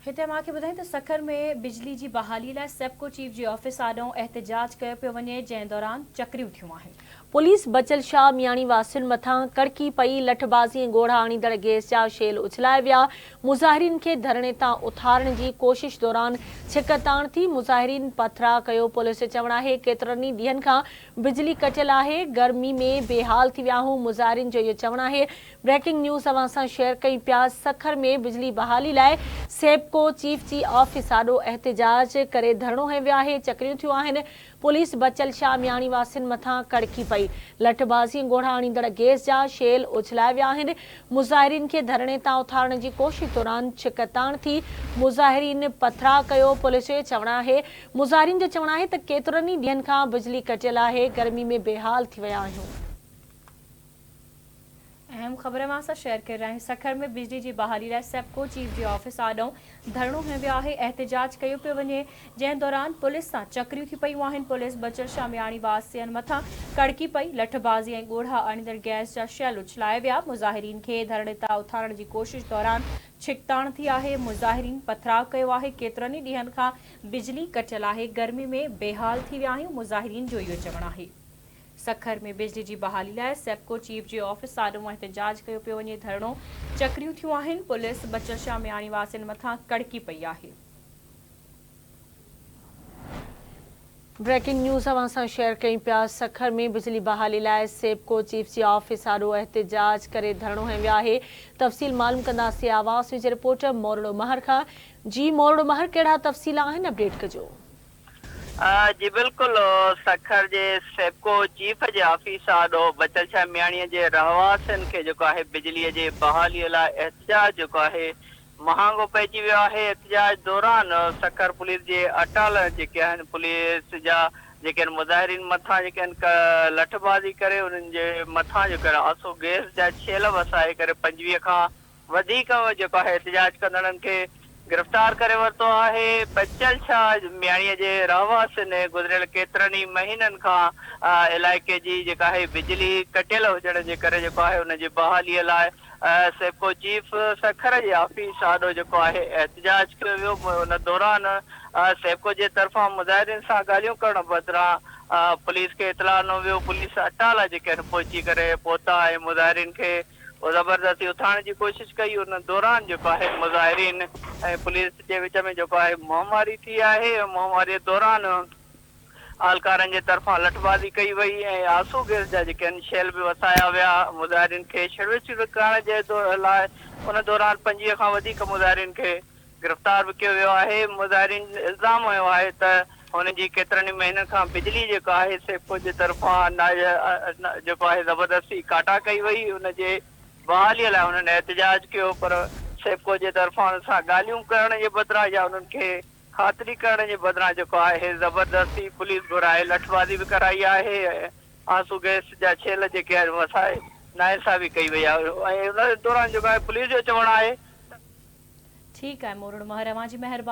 हिते मांखे ॿुधाईं त सखर में बिजली जी बहाली लाइ सेप्को चीफ जे ऑफिस आॾो एहतजाज कयो पियो वञे, जंहिं दौरान चक्रियूं थियूं आहिनि। पुलिस बचल शाह मियाणी वासियुनि मथां कड़की पई, लठबाज़ी ऐं ॻोढ़ा आणींदड़ गैस जा शेल उछलाए विया। मुज़ाहिरीन खे धरणे तां उथारण जी कोशिश दौरान छिक ताण थी, मुज़ाहिरीन पथरा कयो। पुलिस जो चवणु आहे केतिरनि ई ॾींहंनि खां बिजली कटियल आहे, गर्मी में बेहाल थी विया आहियूं। मुज़ाहिरीन जो इहो चवणु आहे। ब्रेकिंग न्यूज़ अवां सां शेयर कई पिया। सखर में बिजली बहाली लाइ सेप्को चीफ जी ऑफिस आॾो एहतजाज करे धरणो हंयो वियो आहे। चक्रियूं थियूं आहिनि। पुलिस बचल शाह मियाणी वासियुनि मथां कड़की पई, लठबाज़ी ॻोढ़ा आणींदड़ गैस जा शेल उछलाए विया आहिनि। मुज़ाहिरीन खे धरणे तां उथारण जी कोशिश दौरान छिक ताण थी, मुज़ाहिरीन पथरा कयो। पुलिस जो चवणु आहे, मुज़ाहिरीन जो चवणु आहे त केतिरनि ई ॾींहंनि खां बिजली कटियल आहे, गर्मी में बेहाल थी विया आहियूं। अहम ख़बर मां सां शेयर करे रहिया आहियूं। सखर में बिजली जी बहाली लाइ सेप्को चीफ जे ऑफिस आॾो धरणो हंयो वियो आहे, एहतजाज कयो पियो वञे, जंहिं दौरान पुलिस सां चक्रियूं थी पयूं आहिनि। पुलिस बचल शाह मियाणी वासियुनि मथां कड़की पई, लठबाज़ी ऐं ॻोढ़ा आणींदड़ गैस जा शेल उछलाए विया। मुज़ाहिरीन खे धरणे तां उथारण जी कोशिश दौरान छिकताण थी आहे। मुज़ाहिरीन पथराव कयो आहे। केतिरनि ई ॾींहंनि खां बिजली कटियल आहे, गर्मी में बेहाल थी विया आहियूं। मुज़ाहिरीन जो इहो चवणु आहे। सखर में बिजली जी बहाली लाइ सेप्को चीफ जे ऑफिस आॾो एहतजाज कयो पियो वञे, धरणो चक्रियूं थियूं आहिनि। पुलिस बचल शाह मियाणी वासियुनि मथां कड़की पई आहे। ब्रेकिंग न्यूज़ अवां सां शेयर कई पिया। सखर में बिजली बहाली लाइ सेप्को चीफ जी ऑफिस आॾो एहतजाज करे धरणो हंयो वियो आहे। तफ़सील मालूम कंदासीं आवाज़ जे रिपोर्टर मोरड़ो महर खां। जी मोरड़ो महर, कहिड़ा तफ़सील आहिनि, अपडेट कजो। जी बिल्कुल, सखर जे सेप्को चीफ जे ऑफिस आॾो बचल शाह मियाणीअ जे रहवासियुनि खे जेको आहे बिजलीअ जे बहालीअ लाइ एहतजाज जेको आहे महांगो पइजी वियो आहे। एहतजाज दौरान सखर पुलिस जे अटाल जेके आहिनि, पुलिस जा जेके आहिनि मुज़ाहिरीन मथां जेके आहिनि लठबाज़ी करे उन्हनि जे मथां जेको आहे आसो गैस जा छेल वसाए करे 25 खां वधीक जेको आहे एहतजाज कंदड़नि खे गिरफ़्तार करे वरितो आहे। बचल शाह मियाणीअ जे रहवासियुनि गुज़िरियल केतिरनि ई महीननि खां इलाइक़े जी जेका आहे बिजली कटियल हुजण जे करे जेको आहे उनजी बहालीअ लाइ सेप्को चीफ सखर जे ऑफिस आॾो जेको आहे एहतजाज कयो वियो। उन दौरान सेप्को जे तरफ़ां मुज़ाहिरीन सां ॻाल्हियूं करण बदिरां पुलिस खे इतला न वियो। पुलिस अटाला जेके आहिनि पहुची करे पहुता ऐं मुज़ाहिरीन खे ज़बरदस्ती उथारण जी कोशिश कई। उन दौरान जेको आहे मुज़ाहिरीन ऐं पुलिस जे विच में जेको आहे मुंहमारी थी आहे। मुंहमारीअ दौरान आलकारनि जे तरफ़ां लठबाज़ी कई वई ऐं आंसू गैस जा जेके आहिनि शेल बि वसाया विया। मुज़ाहिरीन खे छिड़विड़ करण जे लाइ उन दौरान 25 खां वधीक मुज़ाहिरीन खे गिरफ़्तार बि कयो वियो आहे। मुज़ाहिरीन इल्ज़ाम हयो आहे त हुन जी केतिरनि महीननि खां बिजली जेको आहे सेप्को जे तरफ़ां जेको आहे ज़बरदस्ती काटा कई वई। उनजे बहालीअ लाइ हुननि एहतजाज कयो, पर सेप्को जे तरफ़ां हुन सां ॻाल्हियूं करण जे बदिरां या उन्हनि खे ख़ातिरी करण जे बदिरां जेको आहे ज़बरदस्ती पुलिस घुराए लठबाज़ी बि कराई आहे। आंसू गैस जा छेल जेके आहिनि वसाए नाइंसाफ़ी कई वई आहे ऐं उन दौरान जेको आहे पुलिस जो चवणु आहे। ठीकु आहे मोरड़ो महर, अवां जी महिरबानी।